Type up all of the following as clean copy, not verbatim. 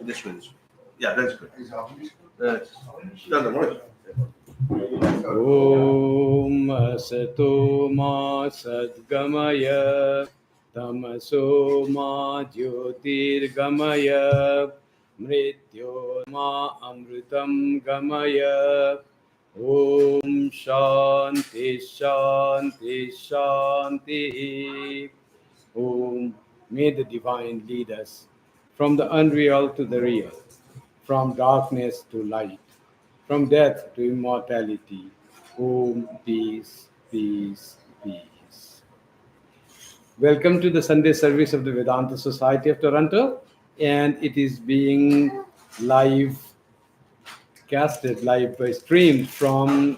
This way. Yeah, that's good. Om Asato Ma Sadgamaya Tamaso Ma Jyotirgamaya Mrityo Ma Amritam Gamaya. Om Shanti Shanti Shanti. Om. May the divine lead us from the unreal to the real, from darkness to light, from death to immortality. Om, peace, peace, peace. Welcome to the Sunday service of the Vedanta Society of Toronto, and it is being live streamed from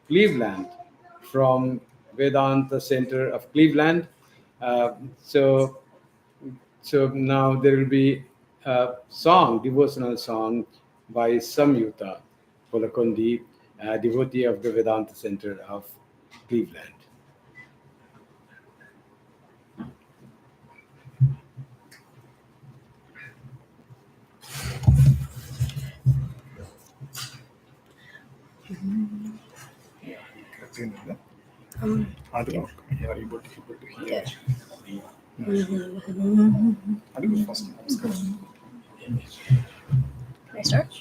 Cleveland, from Vedanta Center of Cleveland. So now there will be a devotional song by Samyuta Polakondi, a devotee of the Vedanta Center of Cleveland. Are you able to hear? First. Can I start?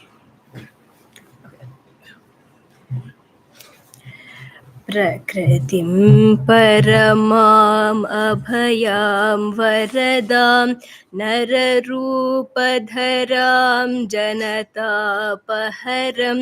Prakritim paramam abhayam varadam nararupadharam janatapaharam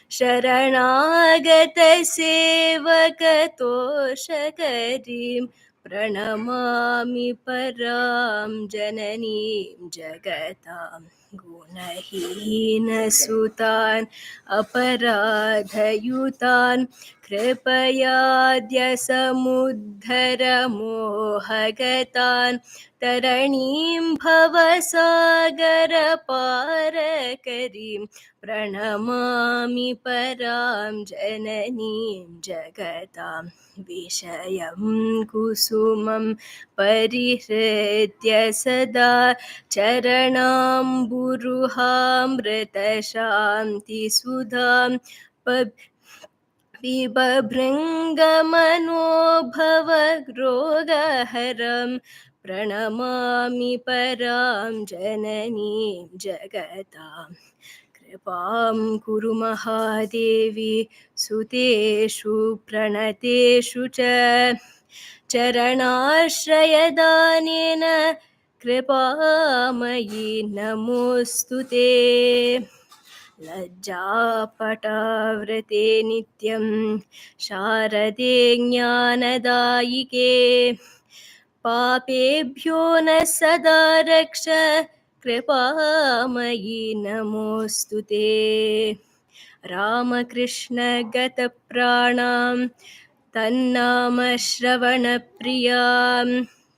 sharanagata sevakatoshakarim pranamami param jananim jagatam gunahina sutan aparadhayutan कृपयाद्य समुद्धर मोहगतान् तरणीं भवसागर पारकरीं प्रणमामि परां जननीं जगतां विषयं कुसुमं परिहृत्य सदा चरणाम्बुरुहामृतशान्तिसुधां विबभृङ्गमनोभवरोगहरं प्रणमामि परां जननीं जगतां कृपां कुरु महादेवी सुतेषु प्रणतेषु च चरणाश्रयदानेन कृपामयि नमोऽस्तु ते लज्जापटावृते नित्यं शारदे ज्ञानदायिके पापेभ्यो न सदा रक्ष कृपामयि नमोऽस्तु ते रामकृष्ण गतप्राणां तन्नामश्रवणप्रियां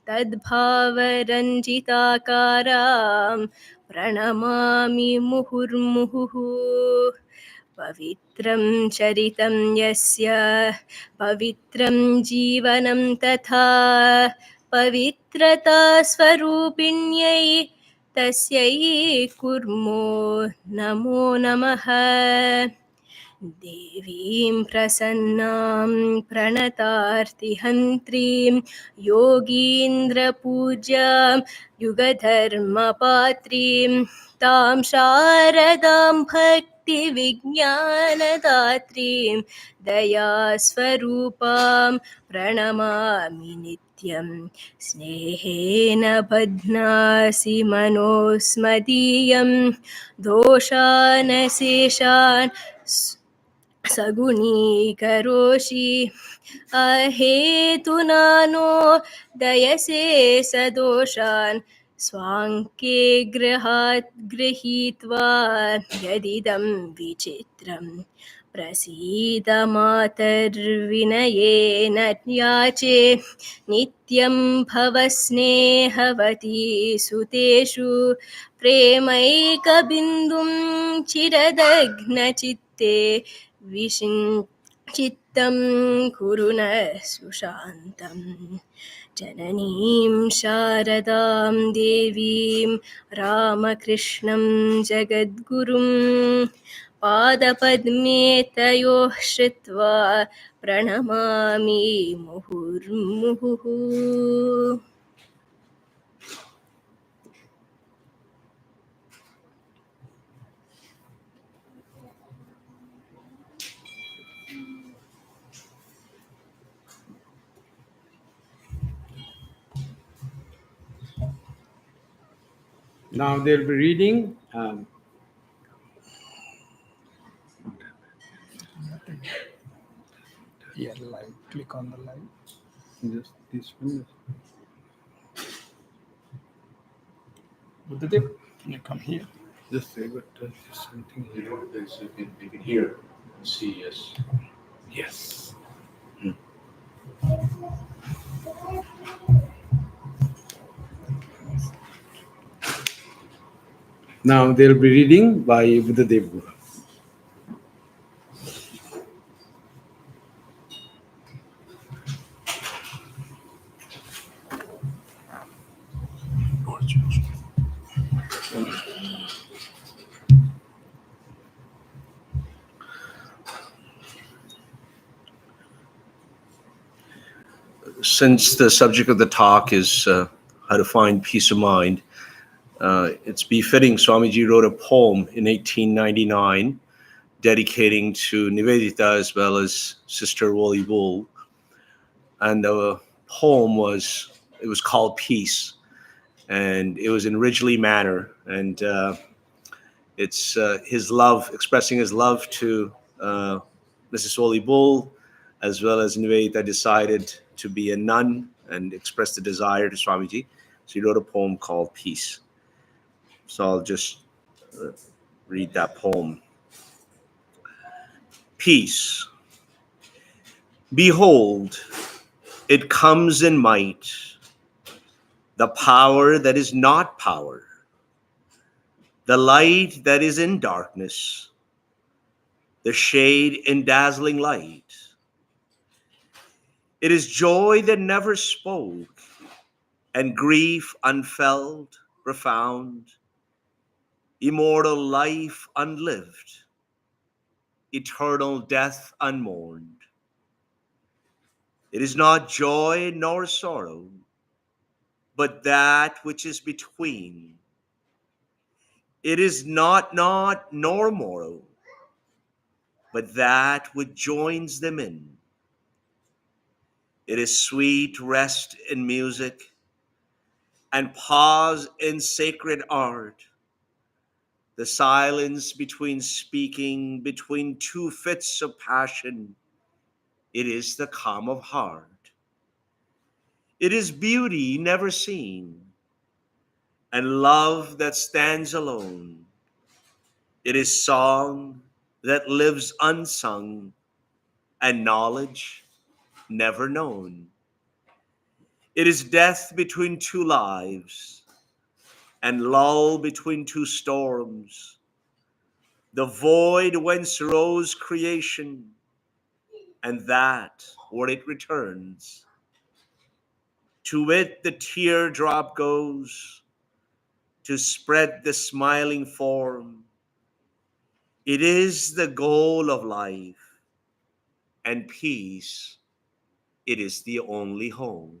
तद्भावरञ्जिताकारां प्रणमामि मुहुर्मुहुः पवित्रं चरितं यस्य पवित्रं जीवनं तथा पवित्रता स्वरूपिण्यै तस्यै कुर्मो नमो नमः देवीं प्रसन्नां प्रणतार्तिहन्त्रीं योगीन्द्रपूज्यां युगधर्मपात्रीं तां शारदां भक्तिविज्ञानदात्रीं दयास्वरूपां प्रणमामि नित्यं स्नेहेन बध्नासि मनोस्मदीयं दोषानशेषान् सगुणीकरोषि अहेतुनानो दयसे सदोषान् स्वाङ्के गृहीत्वा यदिदं विचित्रं प्रसीद मातर्विनयेन याचे नित्यं भवस्नेहवती सुतेषु प्रेमैकबिन्दुं चिरदग्नचित्ते चित्तं कुरु न सुशान्तम् जननीं शारदां देवीं रामकृष्णं जगद्गुरुं पादपद्मे तयोः श्रित्वा प्रणमामि मुहुर्मुहुः. Now they'll be reading. Yeah, live. Click on the live. Just this one. Buddhadev, can you come here? Just say, but something You here. know, you can hear and see, yes. Yes. Now they'll be reading by Buddhadev Guru. Since the subject of the talk is how to find peace of mind, it's befitting Swamiji wrote a poem in 1899 dedicating to Nivedita as well as Sister Woli Bull. And the poem was called Peace. And it was in Ridgely Manor. And it's his love, expressing his love to Mrs. Woli Bull, as well as Nivedita decided to be a nun and expressed a desire to Swamiji. So he wrote a poem called Peace. So I'll just read that poem. Peace. Behold, it comes in might, the power that is not power, the light that is in darkness, the shade in dazzling light. It is joy that never spoke, and grief unfelt, profound, immortal life unlived, eternal death unmourned. It is not joy nor sorrow, but that which is between. It is not nor morrow, but that which joins them in. It is sweet rest in music and pause in sacred art. The silence between speaking, between two fits of passion. It is the calm of heart. It is beauty never seen, and love that stands alone. It is song that lives unsung, and knowledge never known. It is death between two lives, and lull between two storms. The void whence rose creation, and that where it returns. To it the teardrop goes, to spread the smiling form. It is the goal of life, and peace, it is the only home.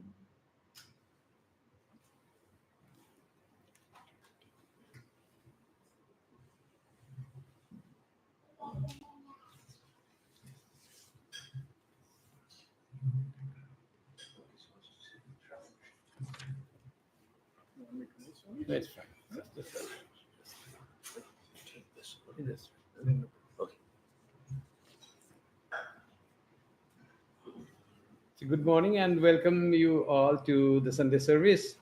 That's fine. That's fine. Yes. Okay. So good morning and welcome you all to the Sunday service.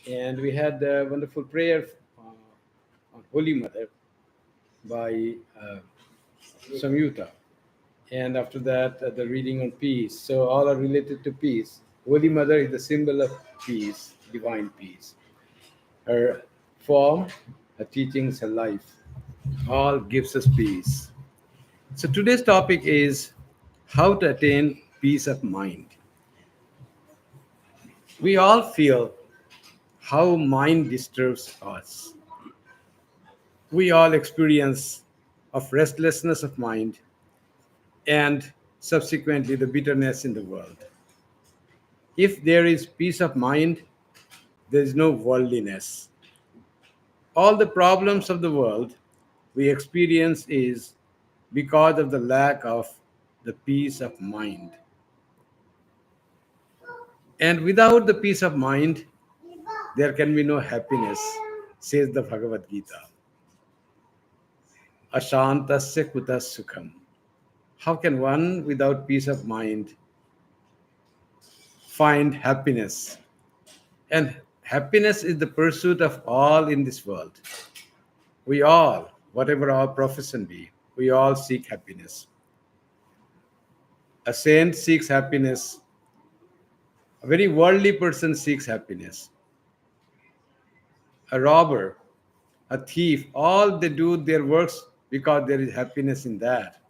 And we had a wonderful prayer on Holy Mother by Samyuta. And after that, the reading on peace. So all are related to peace. Holy Mother is the symbol of peace, divine peace. Her form, her teachings, her life, all gives us peace. So today's topic is how to attain peace of mind. We all feel how mind disturbs us. We all experience of restlessness of mind and subsequently the bitterness in the world. If there is peace of mind, there is no worldliness. All the problems of the world we experience is because of the lack of the peace of mind. And without the peace of mind, there can be no happiness, says the Bhagavad Gita. Ashantasya kutas sukham. How can one without peace of mind find happiness? And happiness is the pursuit of all in this world. We all, whatever our profession be, we all seek happiness. A saint seeks happiness. A very worldly person seeks happiness. A robber, a thief, all they do their works because there is happiness in that.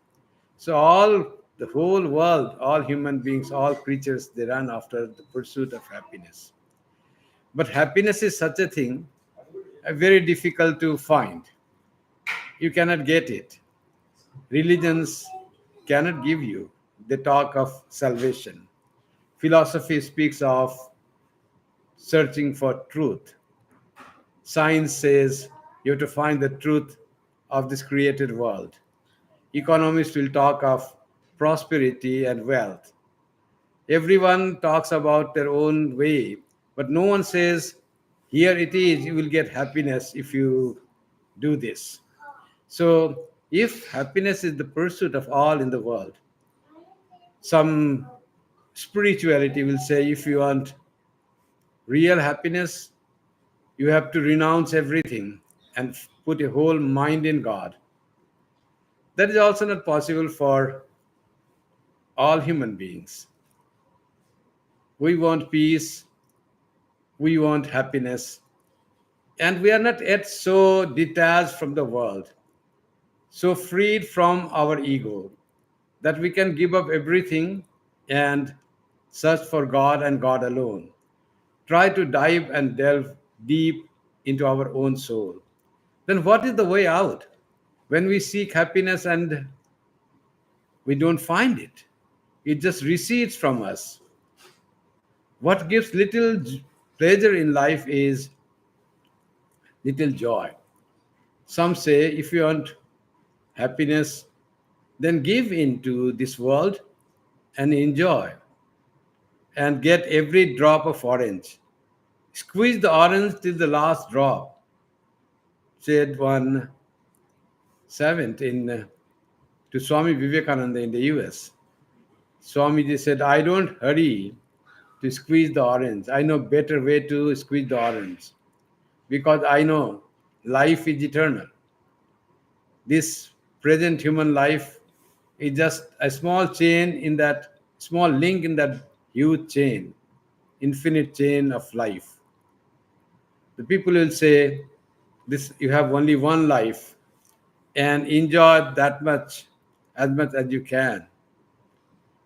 So the whole world, all human beings, all creatures, they run after the pursuit of happiness. But happiness is such a thing, very difficult to find. You cannot get it. Religions cannot give you. They talk of salvation. Philosophy speaks of searching for truth. Science says you have to find the truth of this created world. Economists will talk of prosperity and wealth. Everyone talks about their own way, but no one says, here it is, you will get happiness if you do this. So, if happiness is the pursuit of all in the world, some spirituality will say if you want real happiness, you have to renounce everything and put your whole mind in God. That is also not possible for all human beings. We want peace, we want happiness, and we are not yet so detached from the world, so freed from our ego, that we can give up everything and search for God and God alone. Try to dive and delve deep into our own soul. Then what is the way out? When we seek happiness and we don't find it, it just recedes from us. What gives little pleasure in life is little joy. Some say if you want happiness, then give into this world and enjoy and get every drop of orange. Squeeze the orange till the last drop, said one savant to Swami Vivekananda in the US. Swamiji said, I don't hurry to squeeze the orange. I know better way to squeeze the orange because I know life is eternal. This present human life is just a small chain in that, small link in that huge chain, infinite chain of life. The people will say, this you have only one life and enjoy that much as you can.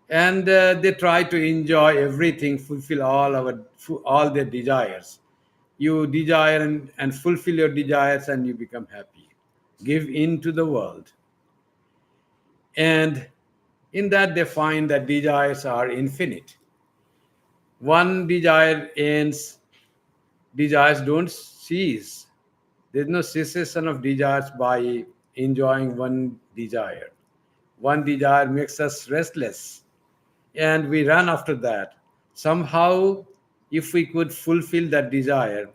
And they try to enjoy everything, fulfill all their desires. You desire and fulfill your desires and you become happy. Give in to the world. And in that they find that desires are infinite. One desire ends, desires don't cease. There's no cessation of desires by enjoying one desire. One desire makes us restless and we run after that. Somehow, if we could fulfill that desire,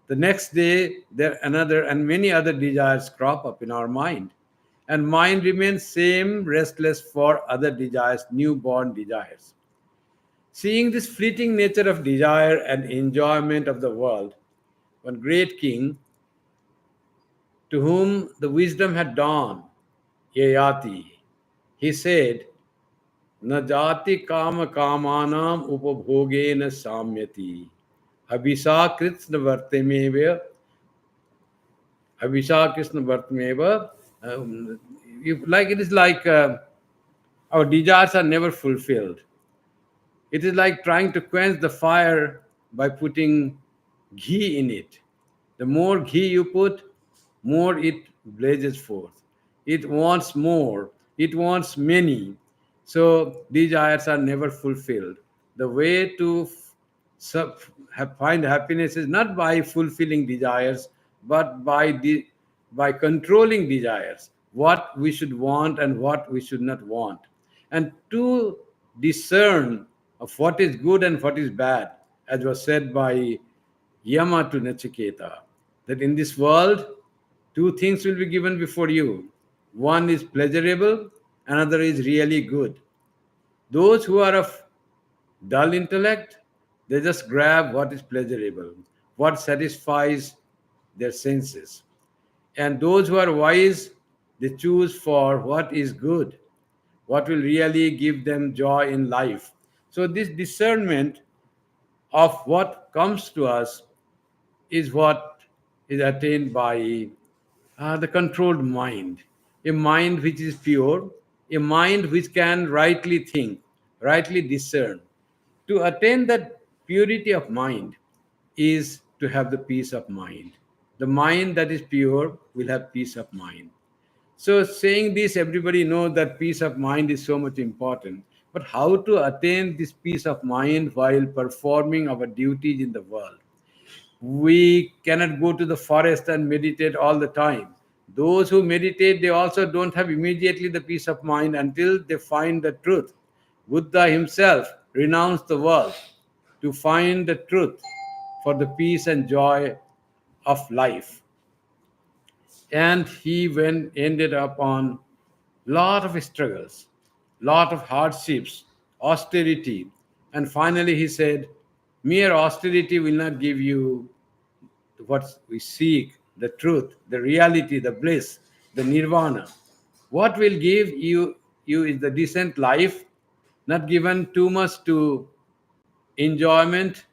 the next day there another and many other desires crop up in our mind. And mind remains same, restless for other desires, newborn desires. Seeing this fleeting nature of desire and enjoyment of the world, one great king to whom the wisdom had dawned, Yayati, he said, न जाति काम कामानाम उपभोगेन साम्यति Abhisha Krishna वर्तमेव like it is like our desires are never fulfilled. It is like trying to quench the fire by putting ghee in it. The more ghee you put, more it blazes forth. It wants more. It wants many. So desires are never fulfilled. The way to find happiness is not by fulfilling desires, but by controlling desires. What we should want and what we should not want, and to discern of what is good and what is bad, as was said by Yama to Nachiketa, that in this world, two things will be given before you. One is pleasurable, another is really good. Those who are of dull intellect, they just grab what is pleasurable, what satisfies their senses. And those who are wise, they choose for what is good, what will really give them joy in life. So, this discernment of what comes to us is what is attained by the controlled mind, a mind which is pure, a mind which can rightly think, rightly discern. To attain that purity of mind is to have the peace of mind. The mind that is pure will have peace of mind. So, saying this, everybody knows that peace of mind is so much important. But how to attain this peace of mind while performing our duties in the world? We cannot go to the forest and meditate all the time. Those who meditate, they also don't have immediately the peace of mind until they find the truth. Buddha himself renounced the world to find the truth for the peace and joy of life. And he ended up on lot of struggles, lot of hardships, austerity, and finally he said, mere austerity will not give you what we seek, the truth, the reality, the bliss, the nirvana. What will give you is the decent life, not given too much to enjoyment,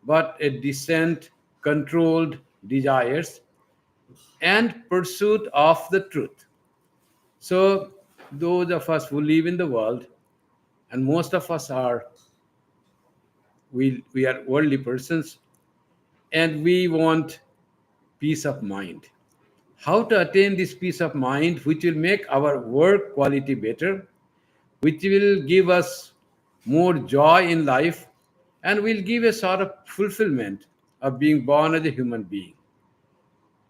but a decent, controlled desires and pursuit of the truth. So, those of us who live in the world, and most of us are, we are worldly persons, and we want peace of mind. How to attain this peace of mind, which will make our work quality better, which will give us more joy in life, and will give a sort of fulfillment of being born as a human being.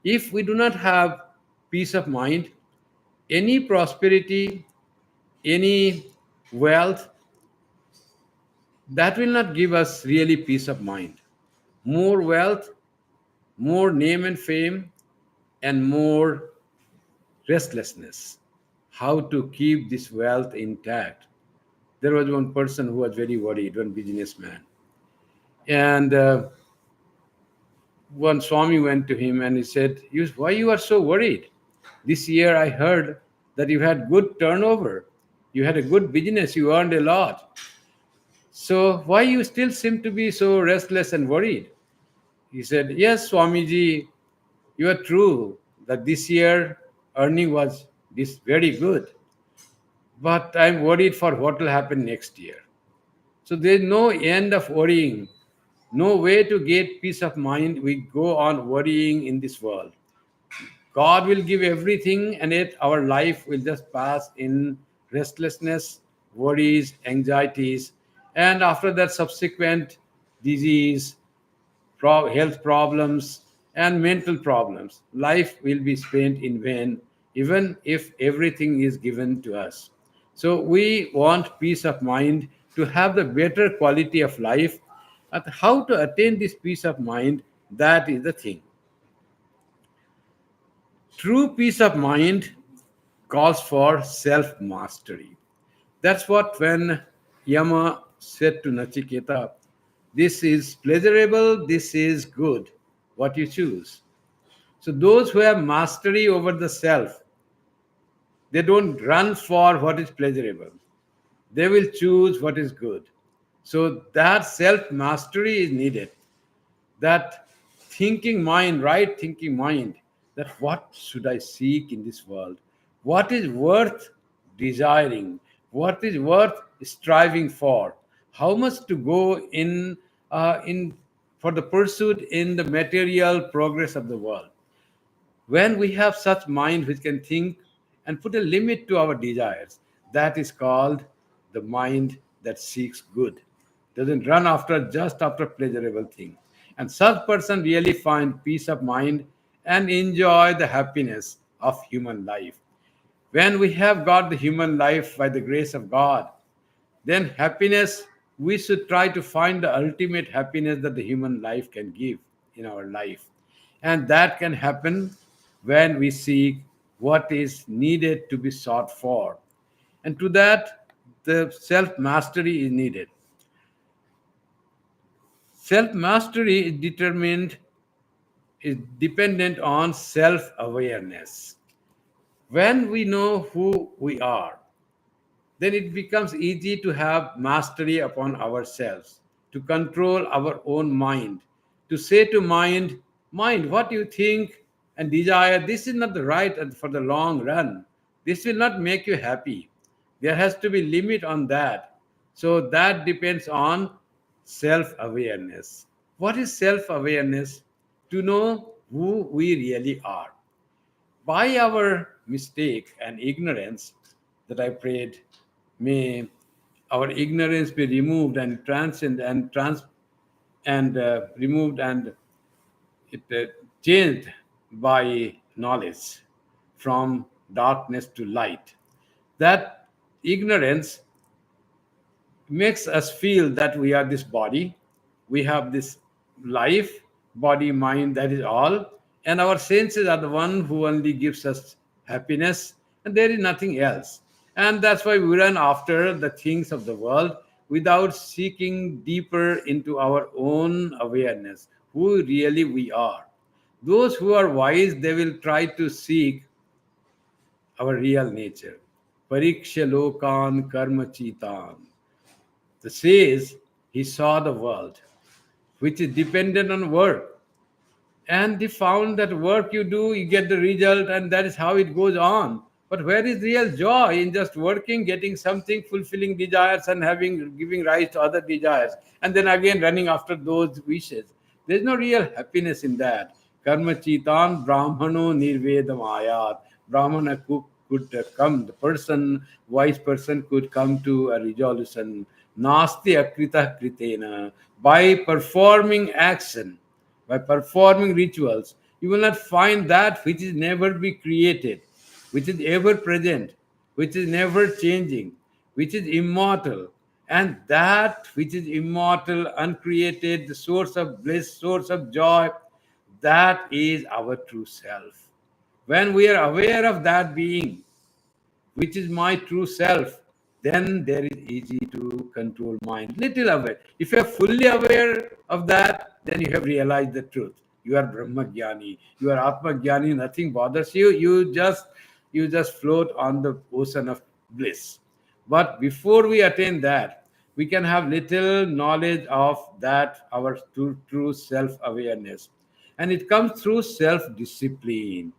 If we do not have peace of mind, any prosperity, any wealth, that will not give us really peace of mind. More wealth, more name and fame, and more restlessness. How to keep this wealth intact? There was one person who was very worried, one businessman. And one Swami went to him and he said, why you are so worried? This year I heard that you had good turnover. You had a good business. You earned a lot. So why you still seem to be so restless and worried? He said, yes, Swamiji, you are true that this year earning was very good. But I'm worried for what will happen next year. So there's no end of worrying, no way to get peace of mind. We go on worrying in this world. God will give everything, and yet our life will just pass in restlessness, worries, anxieties, and after that, subsequent disease, health problems, and mental problems. Life will be spent in vain, even if everything is given to us. So, we want peace of mind to have the better quality of life. And how to attain this peace of mind, that is the thing. True peace of mind calls for self mastery. That's what when Yama said to Nachiketa, this is pleasurable, this is good, what you choose. So, those who have mastery over the self, they don't run for what is pleasurable, they will choose what is good. So, that self mastery is needed. That thinking mind, right thinking mind, that what should I seek in this world? What is worth desiring? What is worth striving for? How much to go in for the pursuit in the material progress of the world. When we have such mind which can think and put a limit to our desires, that is called the mind that seeks good, doesn't run after just after pleasurable thing. And such person really find peace of mind and enjoy the happiness of human life. When we have got the human life by the grace of God, then happiness, we should try to find the ultimate happiness that the human life can give in our life. And that can happen when we seek what is needed to be sought for. And to that, the self mastery is needed. Self mastery is dependent on self awareness. When we know who we are, then it becomes easy to have mastery upon ourselves, to control our own mind, to say to mind, mind, what you think and desire, this is not the right and for the long run. This will not make you happy. There has to be limit on that. So that depends on self-awareness. What is self-awareness? To know who we really are. By our mistake and ignorance, that I prayed, may our ignorance be removed and transcend and removed and it changed by knowledge from darkness to light. That ignorance makes us feel that we are this body, we have this life, body, mind, that is all, and our senses are the one who only gives us happiness, and there is nothing else. And that's why we run after the things of the world without seeking deeper into our own awareness, who really we are. Those who are wise, they will try to seek our real nature. Pariksha lokan karma chitan. The says he saw the world, which is dependent on work. And they found that work you do, you get the result, and that is how it goes on. But where is real joy in just working, getting something, fulfilling desires, and having giving rise to other desires, and then again running after those wishes? There's no real happiness in that. Karma chitan brahmano nirvedam ayat. Brahmana could come, the person, wise person could come to a resolution. Nasti akrita kritena. By performing action, by performing rituals, you will not find that which is never be created, which is ever present, which is never changing, which is immortal. And that which is immortal, uncreated, the source of bliss, source of joy, that is our true self. When we are aware of that being, which is my true self, then there is easy to control mind. Little aware. If you are fully aware of that, then you have realized the truth. You are Brahma Jnani. You are Atma Jnani. Nothing bothers you. You just float on the ocean of bliss. But before we attain that, we can have little knowledge of that, our true self-awareness. And it comes through self-discipline.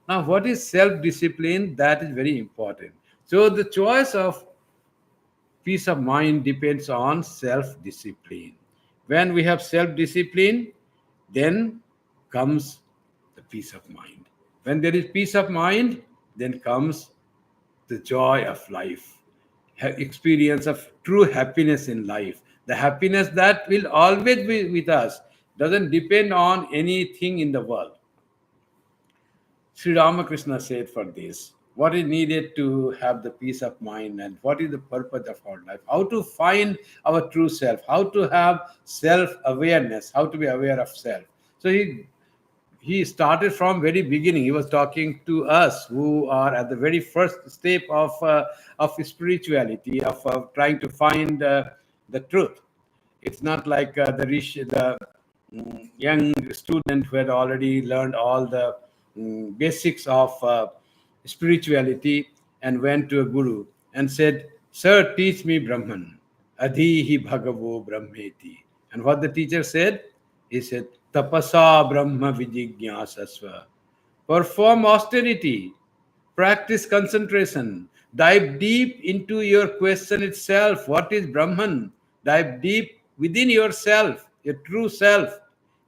Now, what is self-discipline? That is very important. So the choice of peace of mind depends on self-discipline. When we have self-discipline, then comes the peace of mind. When there is peace of mind, then comes the joy of life, experience of true happiness in life. The happiness that will always be with us, doesn't depend on anything in the world. Sri Ramakrishna said for this, what is needed to have the peace of mind and what is the purpose of our life, how to find our true self, how to have self-awareness, how to be aware of self. So he started from very beginning. He was talking to us who are at the very first step of spirituality, of trying to find the truth. It's not like the young student who had already learned all the basics of spirituality and went to a guru and said, "Sir, teach me Brahman. Adhihi bhagavo brahmeti." And what the teacher said? He said, "Tapasa brahma vijignyasasva." Perform austerity, practice concentration, dive deep into your question itself. What is Brahman? Dive deep within yourself, your true self.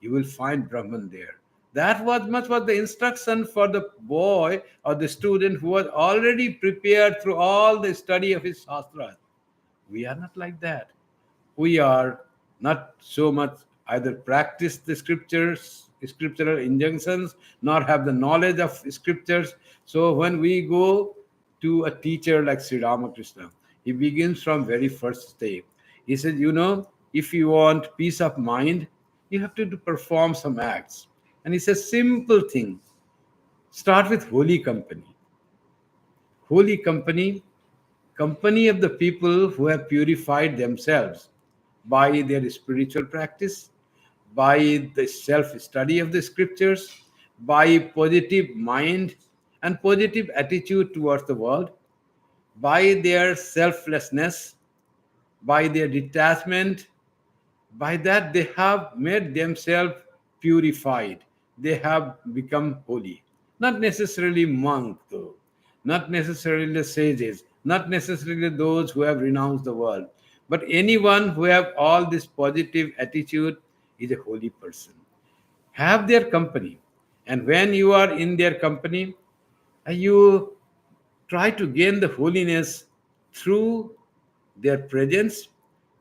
you will find Brahman there. That was much was the instruction for the boy or the student who was already prepared through all the study of his shastras. We are not like that. We are not so much either practice the scriptures, scriptural injunctions, nor have the knowledge of scriptures. So when we go to a teacher like Sri Ramakrishna, he begins from very first step. He says, if you want peace of mind, you have to perform some acts. And he says, simple thing, start with holy company. Holy company, company of the people who have purified themselves by their spiritual practice, by the self-study of the scriptures, by positive mind and positive attitude towards the world, by their selflessness, by their detachment. By that they have made themselves purified. They have become holy. Not necessarily monk though, not necessarily the sages, not necessarily those who have renounced the world, but anyone who have all this positive attitude is a holy person. Have their company, and when you are in their company, you try to gain the holiness through their presence,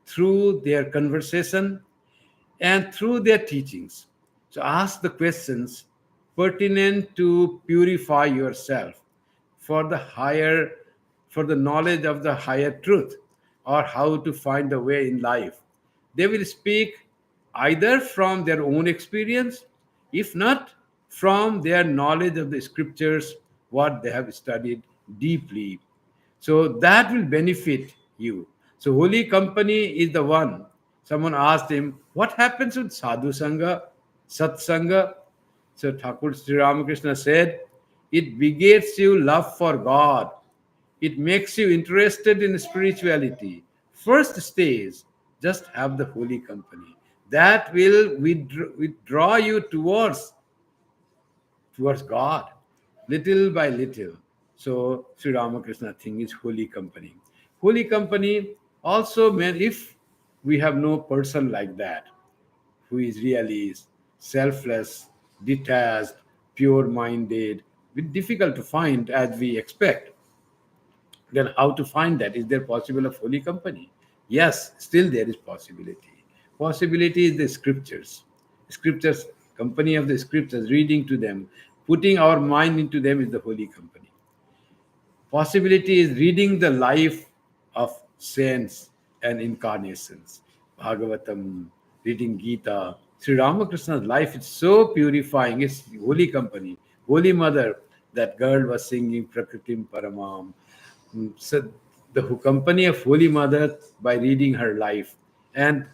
through their conversation, and through their teachings. So ask the questions pertinent to purify yourself for the higher, for the knowledge of the higher truth, or how to find the way in life. They will speak either from their own experience, if not from their knowledge of the scriptures, what they have studied deeply. So that will benefit you. So holy company is the one. Someone asked him, what happens with sadhu sangha, sat sangha? So Thakur Sri Ramakrishna said, it begets you love for God. It makes you interested in spirituality. First stage, just have the holy company. That will withdraw you towards God, little by little. So Sri Ramakrishna thing is holy company. Holy company also meant if we have no person like that, who is really selfless, detached, pure-minded, difficult to find as we expect. Then how to find that? Is there possible of holy company? Yes, still there is possibility. Possibility is the scriptures. Scriptures, company of the scriptures, reading to them, putting our mind into them is the holy company. Possibility is reading the life of saints and incarnations. Bhagavatam, reading Gita. Sri Ramakrishna's life is so purifying. It's holy company. Holy Mother, that girl was singing Prakritim Paramam. So the company of Holy Mother by reading her life and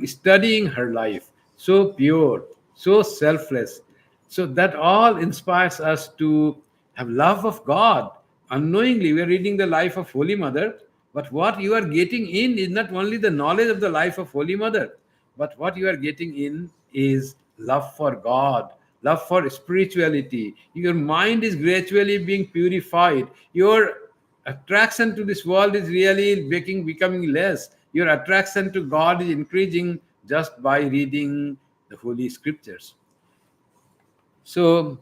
studying her life, so pure, so selfless. So that all inspires us to have love of God. Unknowingly, we are reading the life of Holy Mother, but what you are getting in is not only the knowledge of the life of Holy Mother, but what you are getting in is love for God, love for spirituality. Your mind is gradually being purified. Your attraction to this world is really becoming less. Your attraction to God is increasing just by reading the Holy Scriptures. So,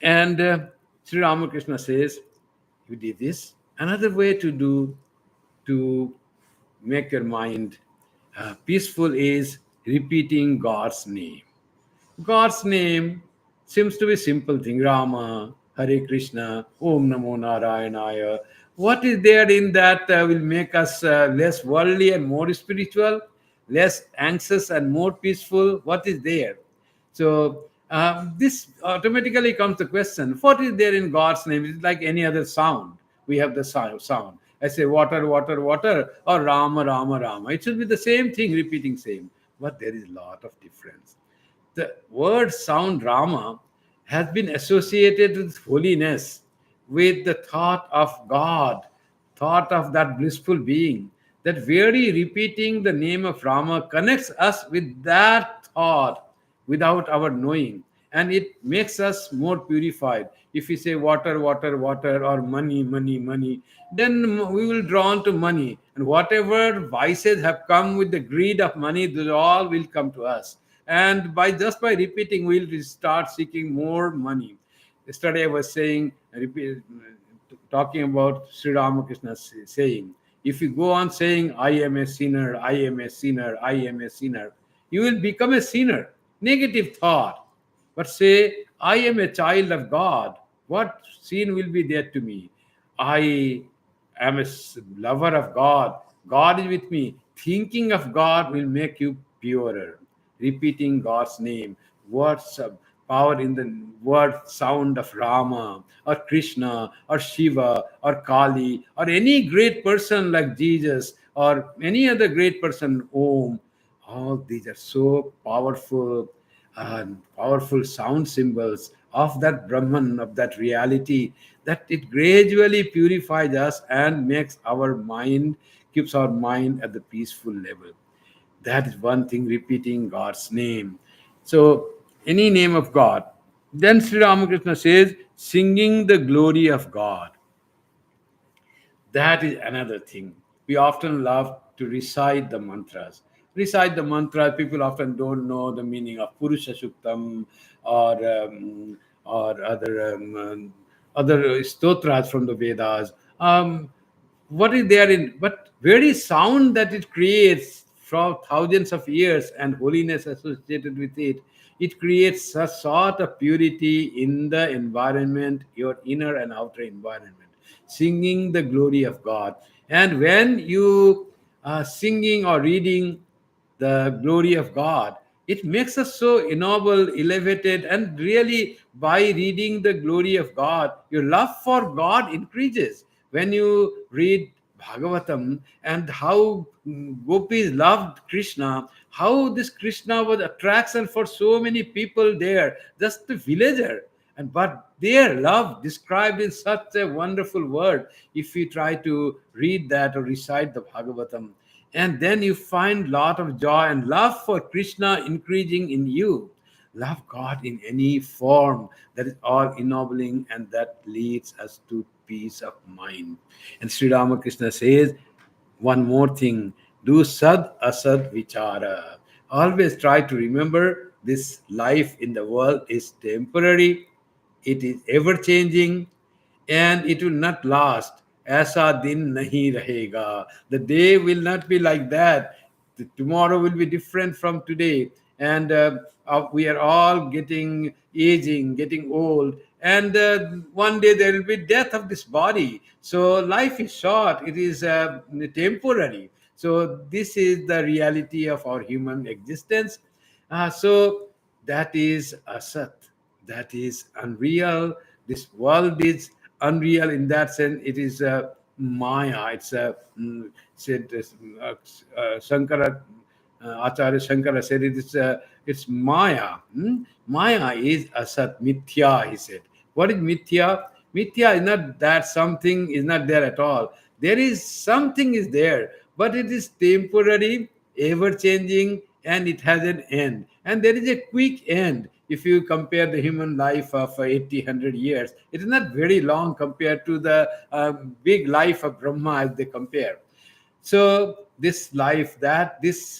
and Sri Ramakrishna says, you did this. Another way to make your mind peaceful is repeating God's name. God's name seems to be a simple thing. Rama, Hare Krishna, Om Namo Narayanaya. What is there in that will make us less worldly and more spiritual, less anxious and more peaceful? What is there? So this automatically comes the question, what is there in God's name? It's like any other sound. We have the sound. I say water, water, water, or Rama, Rama, Rama. It should be the same thing, repeating same. But there is a lot of difference. The word sound Rama has been associated with holiness, with the thought of God, thought of that blissful being. That very repeating the name of Rama connects us with that thought without our knowing, and it makes us more purified. If we say water, water, water, or money, money, money, then we will drawn to money, and whatever vices have come with the greed of money, those all will come to us. And by repeating, we'll start seeking more money. Yesterday I was talking about Sri Ramakrishna saying, if you go on saying, I am a sinner, I am a sinner, I am a sinner, you will become a sinner. Negative thought. But say, I am a child of God. What sin will be there to me? I am a lover of God. God is with me. Thinking of God will make you purer. Repeating God's name, words of power in the word sound of Rama or Krishna or Shiva or Kali or any great person like Jesus or any other great person, Om. All these are so powerful and powerful sound symbols of that Brahman, of that reality, that it gradually purifies us and makes our mind, keeps our mind at the peaceful level. That is one thing, repeating God's name. So, any name of God. Then Sri Ramakrishna says, singing the glory of God. That is another thing. We often love to recite the mantras. Recite the mantra. People often don't know the meaning of Purusha Suktam or other stotras from the Vedas. What is there in? But very sound that it creates from thousands of years and holiness associated with it, it creates a sort of purity in the environment, your inner and outer environment, singing the glory of God. And when you are singing or reading the glory of God, it makes us so ennobled, elevated, and really by reading the glory of God, your love for God increases. When you read Bhagavatam and how gopis loved Krishna, how this Krishna was attraction for so many people there, just the villager. And but their love described in such a wonderful word. If you try to read that or recite the Bhagavatam, and then you find lot of joy and love for Krishna increasing in you. Love God in any form, that is all ennobling, and that leads us to peace of mind. And Sri Ramakrishna says one more thing, do sad asad vichara. Always try to remember this life in the world is temporary, it is ever changing, and it will not last. Aisa din nahi rahega. The day will not be like that. Tomorrow will be different from today. And we are all getting aging, getting old. And one day there will be death of this body. So life is short. It is temporary. So this is the reality of our human existence. So that is asat. That is unreal. This world is unreal in that sense. It is Maya. It's a said Shankara, Acharya Shankara said it's Maya. Maya is asat, mithya. He said. What is mithya? Mithya is not that something is not there at all. There is something is there, but it is temporary, ever changing, and it has an end. And there is a quick end. If you compare the human life of 80, 100 years, it is not very long compared to the big life of Brahma as they compare. So this life, this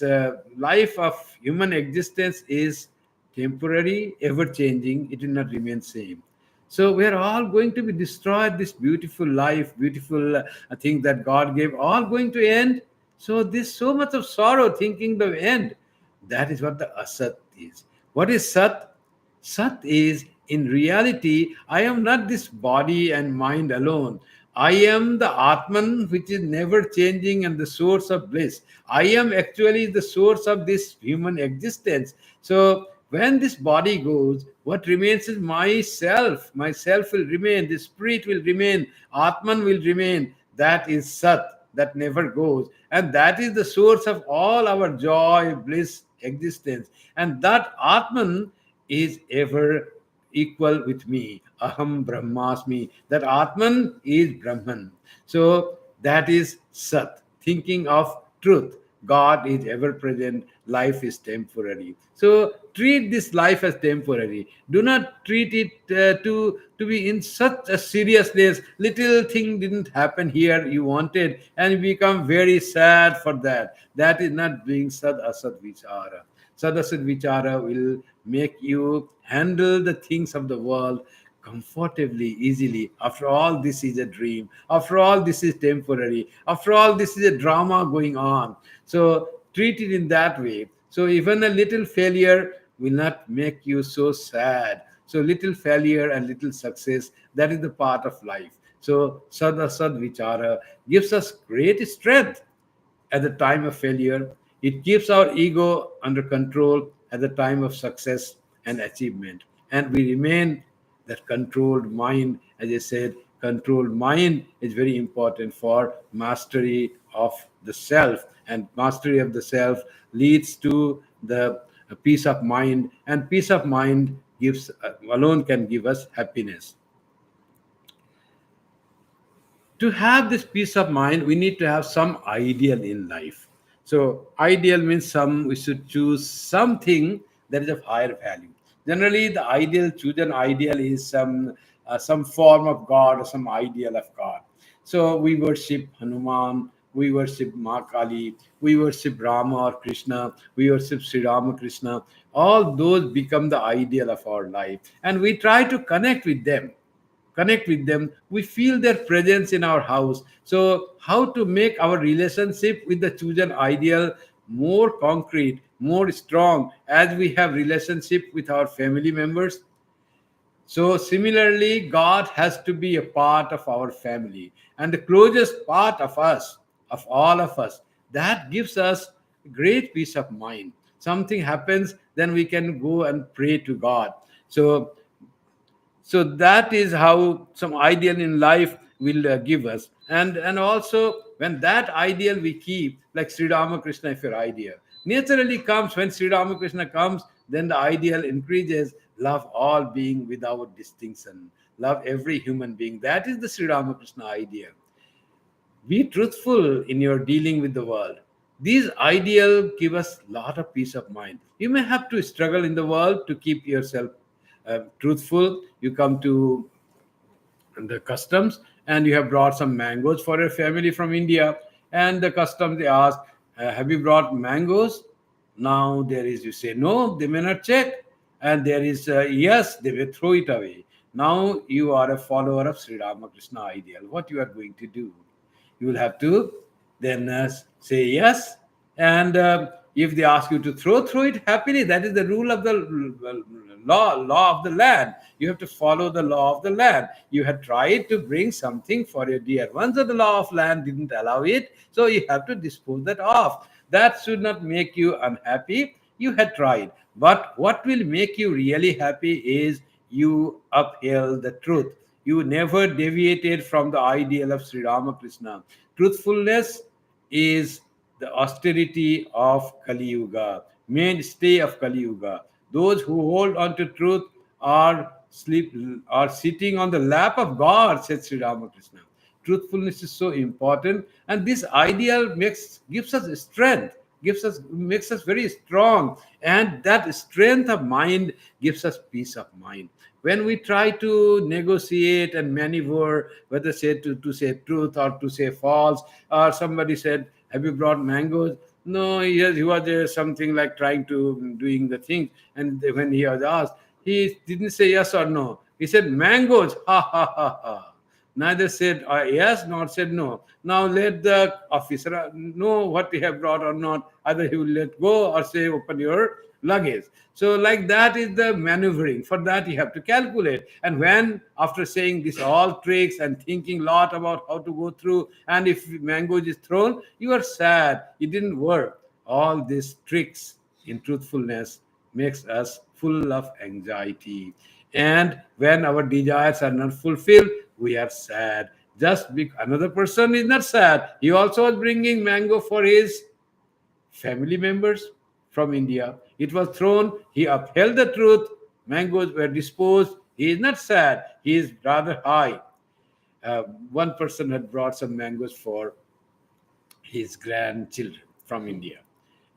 life of human existence is temporary, ever changing. It will not remain same. So we are all going to be destroyed. This beautiful life, beautiful thing that God gave, all going to end. So there's so much of sorrow thinking the end. That is what the asat is. What is sat? Sat is, in reality, I am not this body and mind alone. I am the Atman which is never changing and the source of bliss. I am actually the source of this human existence. So when this body goes, what remains is myself. Myself will remain, the spirit will remain, Atman will remain. That is Sat, that never goes. And that is the source of all our joy, bliss, existence. And that Atman is ever equal with me. Aham Brahmasmi. That Atman is Brahman. So that is Sat, thinking of truth. God is ever present. Life is temporary. So treat this life as temporary. Do not treat it to be in such a seriousness. Little thing didn't happen here you wanted, and you become very sad for that. That is not being sad asad vichara. Sadasad Vichara will make you handle the things of the world comfortably, easily. After all, this is a dream. After all, this is temporary. After all, this is a drama going on. So treat it in that way. So even a little failure will not make you so sad. So little failure and little success, that is the part of life. So Sadasad Vichara gives us great strength at the time of failure. It keeps our ego under control at the time of success and achievement. And we remain that controlled mind. As I said, controlled mind is very important for mastery of the self. And mastery of the self leads to the peace of mind. And peace of mind gives alone can give us happiness. To have this peace of mind, we need to have some ideal in life. So ideal means we should choose something that is of higher value. Generally, the ideal chosen ideal is some form of God or some ideal of God. So we worship Hanuman, we worship Ma Kali, we worship Rama or Krishna, we worship Sri Ramakrishna. All those become the ideal of our life, and we try to connect with them. We feel their presence in our house. So how to make our relationship with the chosen ideal more concrete, more strong, as we have relationship with our family members? So similarly, God has to be a part of our family, and the closest part of us, of all of us. That gives us great peace of mind. Something happens, then we can go and pray to God. So that is how some ideal in life will give us. And also, when that ideal we keep, like Sri Ramakrishna, if your idea naturally comes, when Sri Ramakrishna comes, then the ideal increases. Love all being without distinction, love every human being. That is the Sri Ramakrishna idea. Be truthful in your dealing with the world. These ideals give us a lot of peace of mind. You may have to struggle in the world to keep yourself truthful. You come to the customs and you have brought some mangoes for your family from India, and the customs, they ask, have you brought mangoes? Now there is, you say no, they may not check, and there is yes, they will throw it away. Now you are a follower of Sri Ramakrishna ideal. What you are going to do? You will have to then say yes. And if they ask you to throw it happily. That is the rule of the law of the land. You have to follow the law of the land. You had tried to bring something for your dear ones, so the law of land didn't allow it, so you have to dispose that off. That should not make you unhappy. You had tried, but what will make you really happy is you upheld the truth. You never deviated from the ideal of Sri Ramakrishna. Truthfulness is the austerity of Kali Yuga, mainstay of Kali Yuga. Those who hold on to truth are sitting on the lap of God, said Sri Ramakrishna. Truthfulness is so important, and this ideal gives us strength, makes us very strong, and that strength of mind gives us peace of mind. When we try to negotiate and maneuver whether to say truth or to say false, or somebody said, have you brought mangoes? No, he was something like trying to doing the thing, and when he was asked, he didn't say yes or no. He said mangoes, ha ha ha ha. Neither said yes nor said no. Now let the officer know what you have brought or not. Either he will let go or say open your luggage. So like that is the maneuvering. For that you have to calculate. And when after saying this all tricks and thinking a lot about how to go through, and if mango is thrown, you are sad. It didn't work. All these tricks in truthfulness makes us full of anxiety. And when our desires are not fulfilled, we are sad. Just because another person is not sad. He also was bringing mango for his family members from India. It was thrown. He upheld the truth. Mangoes were disposed. He is not sad. He is rather high. One person had brought some mangoes for his grandchildren from India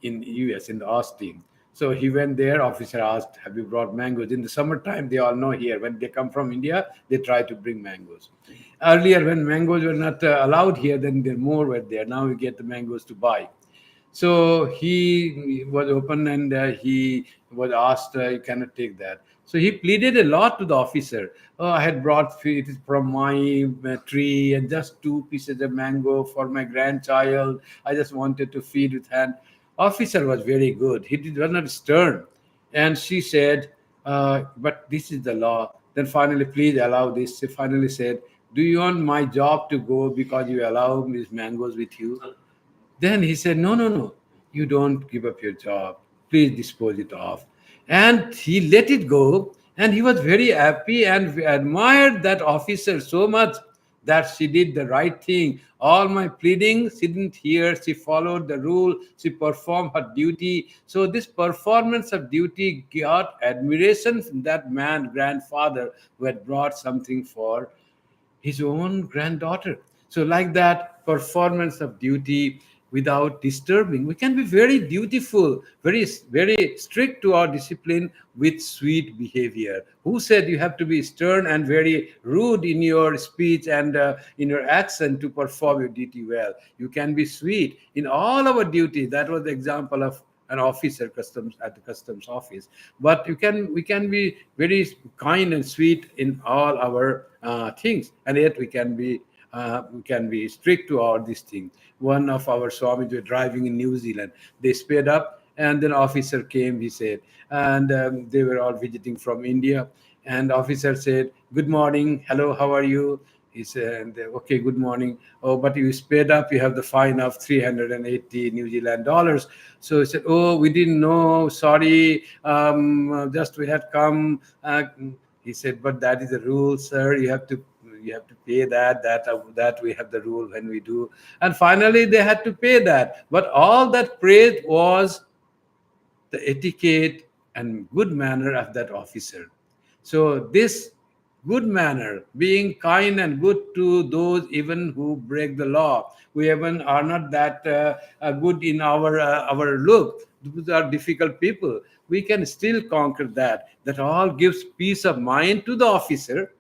in US, in the Austin. So he went there. Officer asked, have you brought mangoes? In the summertime, they all know here, when they come from India, they try to bring mangoes. Earlier, when mangoes were not allowed here, then there more were there. Now we get the mangoes to buy. So he was open, and he was asked, you cannot take that. So he pleaded a lot to the officer. Oh, I had brought it from my tree, and just 2 pieces of mango for my grandchild. I just wanted to feed with hand. Officer was very good. Was not stern. And she said, but this is the law. Then finally, please allow this. She finally said, do you want my job to go because you allow these mangoes with you? Then he said, no, no, no, you don't give up your job. Please dispose it off. And he let it go. And he was very happy and admired that officer so much that she did the right thing. All my pleading, she didn't hear. She followed the rule. She performed her duty. So this performance of duty got admiration from that man, grandfather, who had brought something for his own granddaughter. So, like that, performance of duty without disturbing. We can be very dutiful, very strict to our discipline with sweet behavior. Who said you have to be stern and very rude in your speech and in your accent to perform your duty well? You can be sweet in all our duties. That was the example of an officer customs at the customs office. But we can be very kind and sweet in all our things, and yet we can be strict to all these things. One of our Swamis were driving in New Zealand. They sped up, and then officer came, he said, and they were all visiting from India. And officer said, good morning, hello, how are you? He said, okay, good morning. Oh, but you sped up, you have the fine of 380 New Zealand dollars. So he said, oh, we didn't know, sorry, just we had come. He said, but that is the rule, sir. You have to pay that we have the rule when we do. And finally they had to pay that. But all that praise was the etiquette and good manner of that officer. So this good manner, being kind and good to those even who break the law, we even are not that good in our look. Those are difficult people. We can still conquer that. That all gives peace of mind to the officer,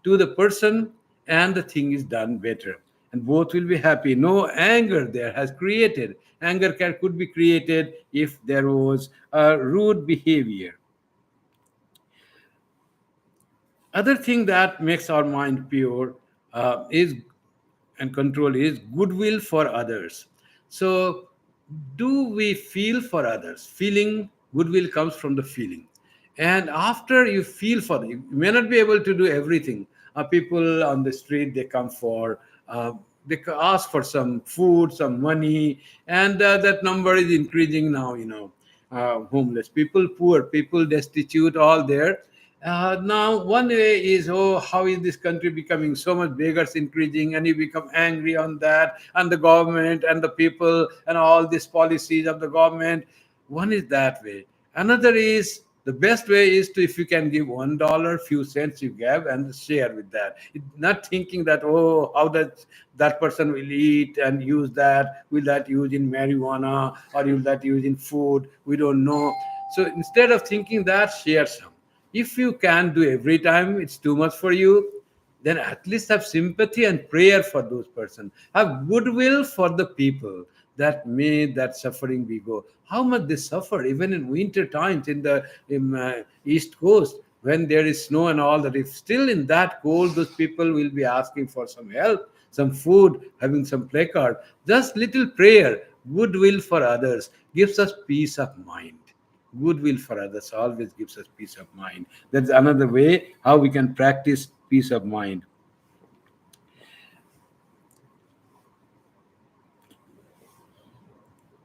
to the person, and the thing is done better, and both will be happy. No anger there has created. Anger could be created if there was a rude behavior. Other thing that makes our mind pure is and control is goodwill for others. So do we feel for others? Feeling goodwill comes from the feeling. And after you feel for them, you may not be able to do everything. People on the street, they come for they ask for some food, some money, and that number is increasing now. Homeless people, poor people, destitute, all there. Now, one way is, oh, how is this country becoming so much bigger, it's increasing, and you become angry on that, and the government and the people and all these policies of the government. One is that way. Another is, the best way is to, if you can give $1, few cents you give and share with that. Not thinking that, oh, how that person will eat and use that, will that use in marijuana or will that use in food? We don't know. So instead of thinking that, share some. If you can do every time, it's too much for you, then at least have sympathy and prayer for those persons. Have goodwill for the people, that may that suffering be go. How much they suffer, even in winter times in the East Coast, when there is snow and all that. If still in that cold, those people will be asking for some help, some food, having some placard. Just little prayer, goodwill for others gives us peace of mind. Goodwill for others always gives us peace of mind. That's another way how we can practice peace of mind.